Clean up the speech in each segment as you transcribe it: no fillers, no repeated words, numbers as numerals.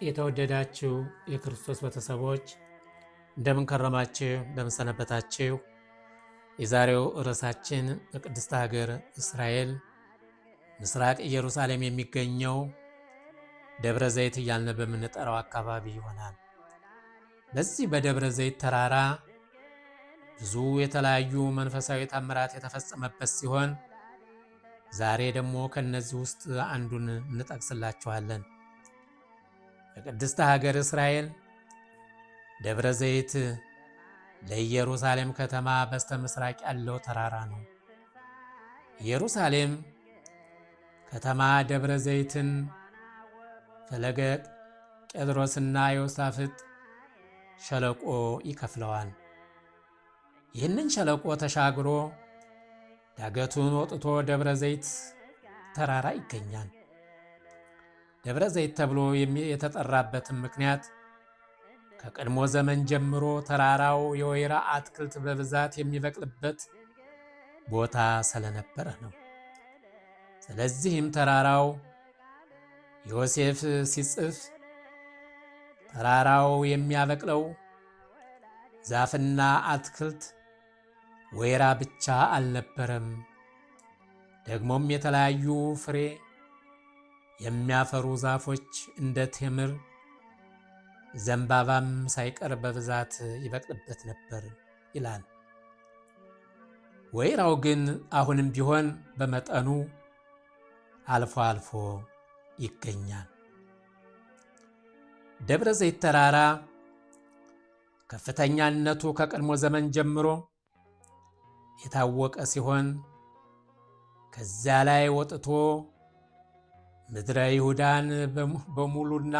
የተወደዳችሁ የክርስቶስ ቤተሰቦች እንደምን ከረማችሁ? እንደምን ሰነበታችሁ? የዛሬው ርዕሳችን በቅድስት ሀገር እስራኤል ምስራቅ ኢየሩሳሌም የሚገኘው ደብረ ዘይት እያልን በምንጠራው አካባቢ ይሆናል። በዚህ በደብረ ዘይት ተራራ ብዙ የተለያዩ መንፈሳዊ ተአምራት የተፈጸመበት ሲሆን ዛሬ ደግሞ ከነዚህ ውስጥ አንዱን እንጠቅስላችኋለን። በቅድስት ሀገር እስራኤል ደብረ ዘይት ለኢየሩሳሌም ከተማ በስተ ምስራቅ ያለው ተራራ ነው። ኢየሩሳሌም ከተማ ደብረ ዘይትን ፈለገ ቄድሮስና ዮሳፍጥ ሸለቆ ይከፍለዋል። ይህንን ሸለቆ ተሻግሮ ዳገቱን ወጥቶ ደብረ ዘይት ተራራ ይገኛል። ደብረ ዘይት ተብሎ የተጠራበትም ምክንያት ከቀድሞ ዘመን ጀምሮ ተራራው የወይራ አትክልት በብዛት የሚበቅልበት ቦታ ስለነበረ ነው። ስለዚህም ተራራው ዮሴፍ ሲጽፍ ተራራው የሚያበቅለው ዛፍና አትክልት ወይራ ብቻ አልነበረም፣ ደግሞም የተለያዩ ፍሬ የሚያፈሩ ዛፎች እንደ ቴምር፣ ዘንባባም ሳይቀር በብዛት ይበቅልበት ነበር ይላል። ወይራው ግን አሁንም ቢሆን በመጠኑ አልፎ አልፎ ይገኛል። ደብረ ዘይት ተራራ ከፍተኛነቱ ከቀድሞ ዘመን ጀምሮ የታወቀ ሲሆን ከዚያ ላይ ወጥቶ ምድረ ይሁዳን በሙሉና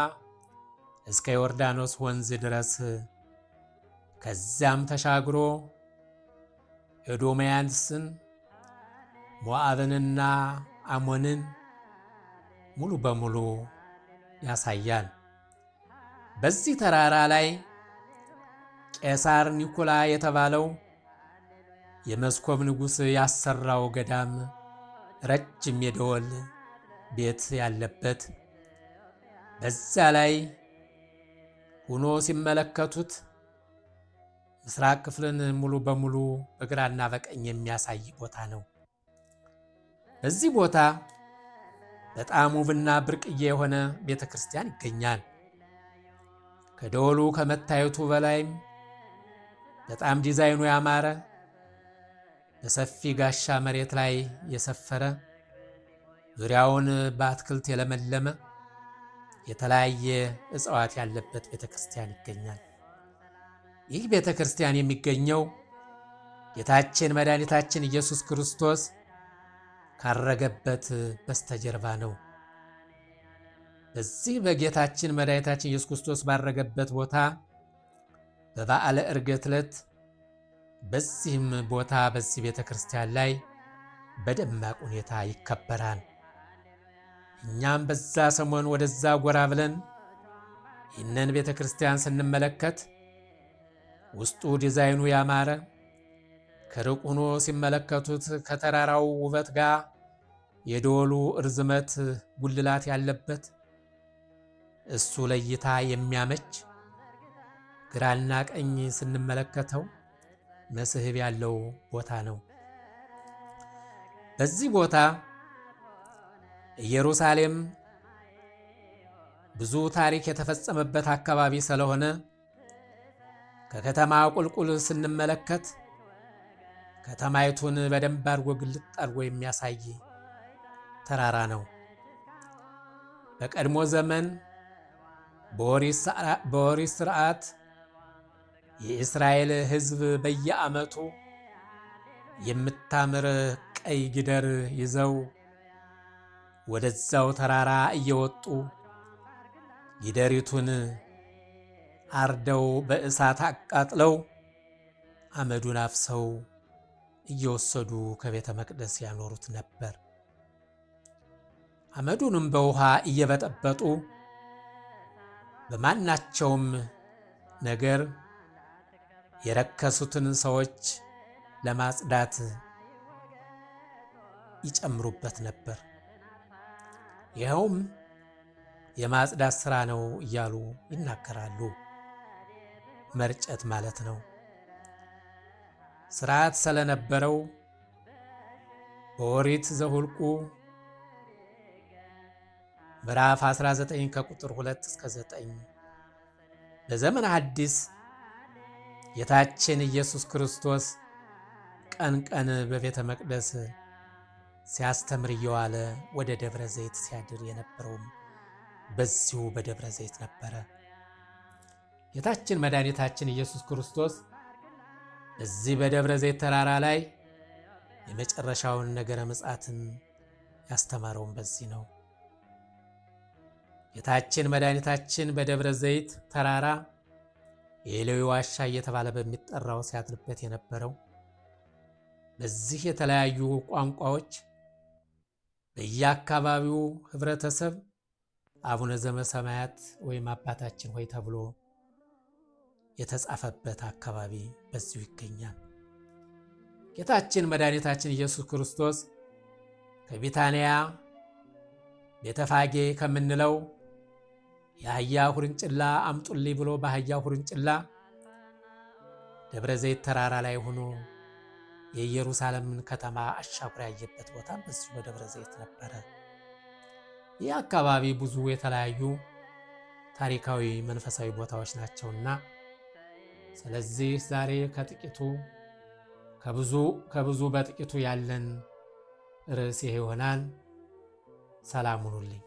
እስከ ዮርዳኖስ ወንዝ ድረስ ከዚያም ተሻግሮ ኤዶምያስን፣ ሞዓብንና አሞንን ሙሉ በሙሉ ያሳያል። በዚህ ተራራ ላይ ቄሳር ኒኮላ የተባለው የመስኮብ ንጉሥ ያሰራው ገዳም፣ ረጅም የደወል ቤት ያለበት፣ በዛ ላይ ሆኖ ሲመለከቱት ምስራቅ ክፍልን ሙሉ በሙሉ በግራና በቀኝ የሚያሳይ ቦታ ነው። በዚህ ቦታ በጣም ውብና ብርቅዬ የሆነ ቤተ ክርስቲያን ይገኛል። ከደወሉ ከመታየቱ በላይም በጣም ዲዛይኑ ያማረ በሰፊ ጋሻ መሬት ላይ የሰፈረ ዙሪያውን በአትክልት የለመለመ የተለያየ እጽዋት ያለበት ቤተ ክርስቲያን ይገኛል። ይህ ቤተ ክርስቲያን የሚገኘው ጌታችን መድኃኒታችን ኢየሱስ ክርስቶስ ካረገበት በስተጀርባ ነው። በዚህ በጌታችን መድኃኒታችን ኢየሱስ ክርስቶስ ባረገበት ቦታ በበዓለ ዕርገት ዕለት በዚህም ቦታ በዚህ ቤተ ክርስቲያን ላይ በደማቅ ሁኔታ ይከበራል። እኛም በዛ ሰሞን ወደዛ ጎራ ብለን ይህንን ቤተ ክርስቲያን ስንመለከት ውስጡ ዲዛይኑ ያማረ ከሩቅ ሆኖ ሲመለከቱት ከተራራው ውበት ጋር የደወሉ እርዝመት ጉልላት ያለበት እሱ ለእይታ የሚያመች ግራና ቀኝ ስንመለከተው መስህብ ያለው ቦታ ነው። በዚህ ቦታ ኢየሩሳሌም ብዙ ታሪክ የተፈጸመበት አካባቢ ስለሆነ ከከተማ ቁልቁል ስንመለከት ከተማይቱን በደንብ አድርጎ ግልጥ አድርጎ የሚያሳይ ተራራ ነው። በቀድሞ ዘመን በኦሪት ሥርዓት የእስራኤል ሕዝብ በየዓመቱ የምታምር ቀይ ጊደር ይዘው ወደዛው ተራራ እየወጡ ጊደሪቱን አርደው በእሳት አቃጥለው አመዱን አፍሰው እየወሰዱ ከቤተ መቅደስ ያኖሩት ነበር። አመዱንም በውሃ እየበጠበጡ በማናቸውም ነገር የረከሱትን ሰዎች ለማጽዳት ይጨምሩበት ነበር። ይኸውም የማጽዳት ሥራ ነው እያሉ ይናገራሉ። መርጨት ማለት ነው። ሥርዓት ስለነበረው በኦሪት ዘኍልቍ ምዕራፍ 19 ከቁጥር 2 እስከ 9 በዘመነ ሐዲስ ጌታችን ኢየሱስ ክርስቶስ ቀን ቀን በቤተ መቅደስ ሲያስተምር እየዋለ ወደ ደብረ ዘይት ሲያድር የነበረውም በዚሁ በደብረ ዘይት ነበረ። ጌታችን መድኃኒታችን ኢየሱስ ክርስቶስ በዚህ በደብረ ዘይት ተራራ ላይ የመጨረሻውን ነገረ ምጽአትን ያስተማረውን በዚህ ነው። ጌታችን መድኃኒታችን በደብረ ዘይት ተራራ የኤሎይ ዋሻ እየተባለ በሚጠራው ሲያድርበት የነበረው በዚህ የተለያዩ ቋንቋዎች በየአካባቢው ህብረተሰብ አቡነ ዘበሰማያት ወይም አባታችን ሆይ ተብሎ የተጻፈበት አካባቢ በዚሁ ይገኛል። ጌታችን መድኃኒታችን ኢየሱስ ክርስቶስ ከቢታንያ ቤተፋጌ ከምንለው የአህያ ሁርንጭላ አምጡልኝ ብሎ በአህያ ሁርንጭላ ደብረ ዘይት ተራራ ላይ ሆኖ የኢየሩሳሌምን ከተማ አሻግሮ ያየበት ቦታ በዚሁ በደብረ ዘይት ነበረ። ይህ አካባቢ ብዙ የተለያዩ ታሪካዊ መንፈሳዊ ቦታዎች ናቸውና ስለዚህ ዛሬ ከጥቂቱ ከብዙ በጥቂቱ ያለን ርዕስ ይሄ ይሆናል። ሰላም ሁኑልኝ።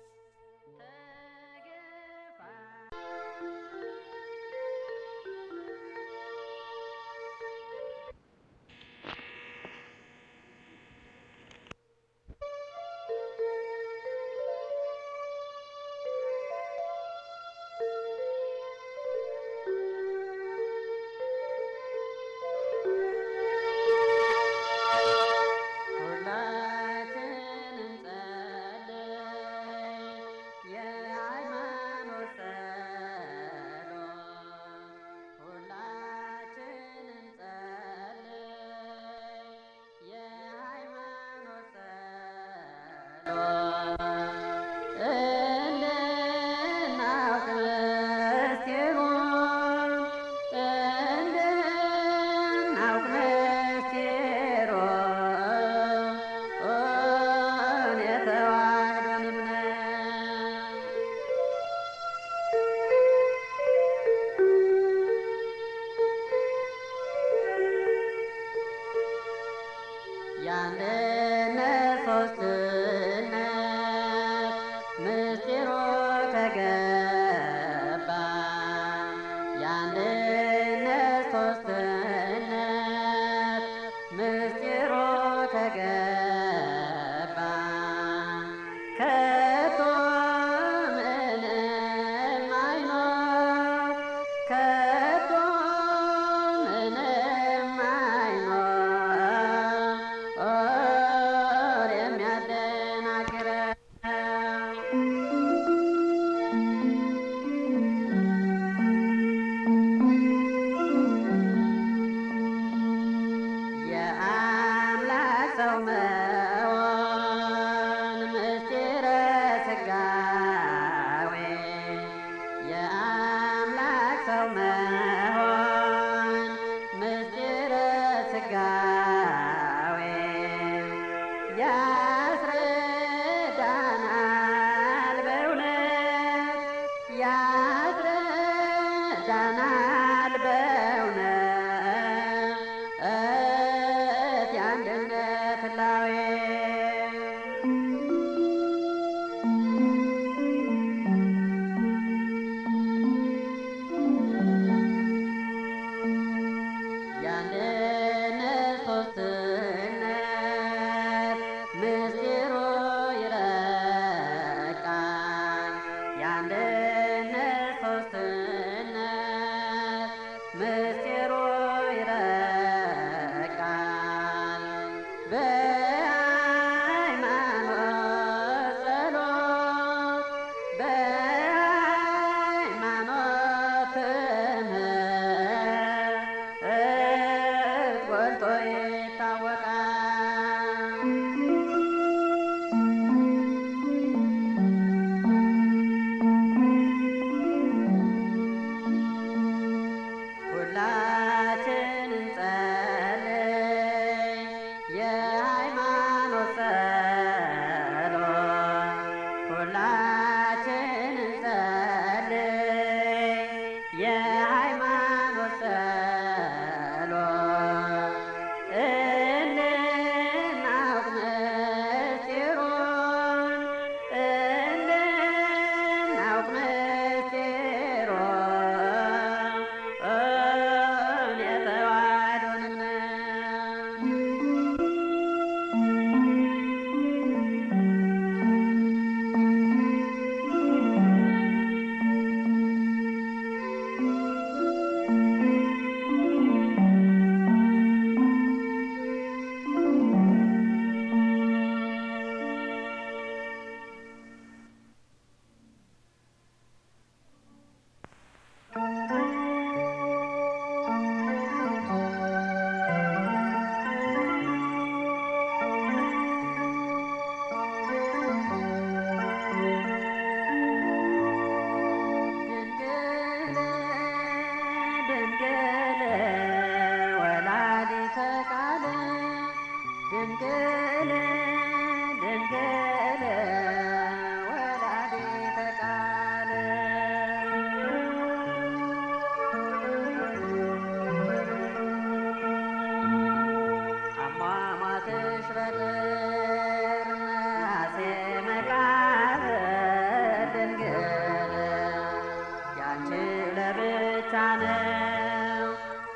ብቻ ነው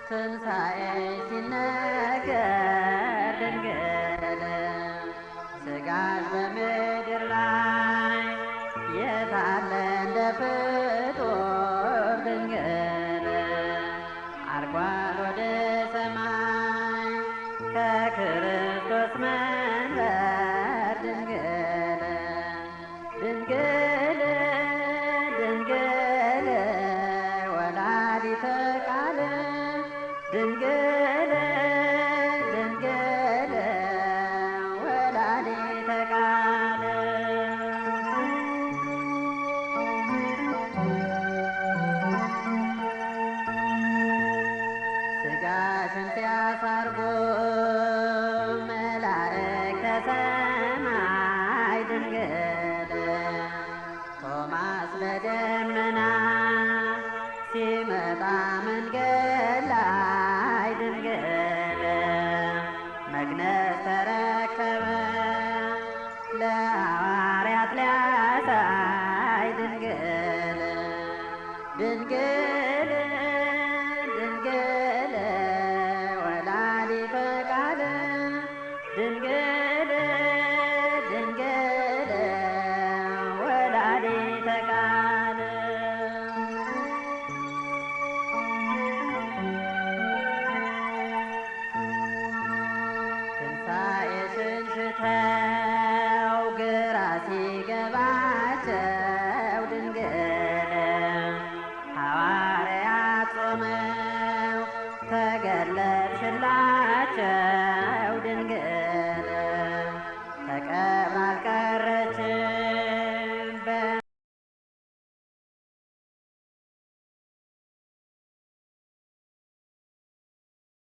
ትንሣኤ ሲነገር ድንግል ሥጋሽ በምድር ላይ የታለ እንደ ፍጡር ድንግል አርጓል ወደ ሰማይ ከክርስቶስ መንበር ድንግል ድንግል ድንግል ወላዲተ ቃል ድንግል ድንግል ወላዲተ ቃል ሥጋሽን ሲያሳርጉ መላእክተ ሰማይ ድንግል ቶማስ በደመና ሲመጣ መንገድ ላይ ድንግል መግነዝ ተረከበ ለሐዋርያት ሊያሳይ ድንግል ድንግል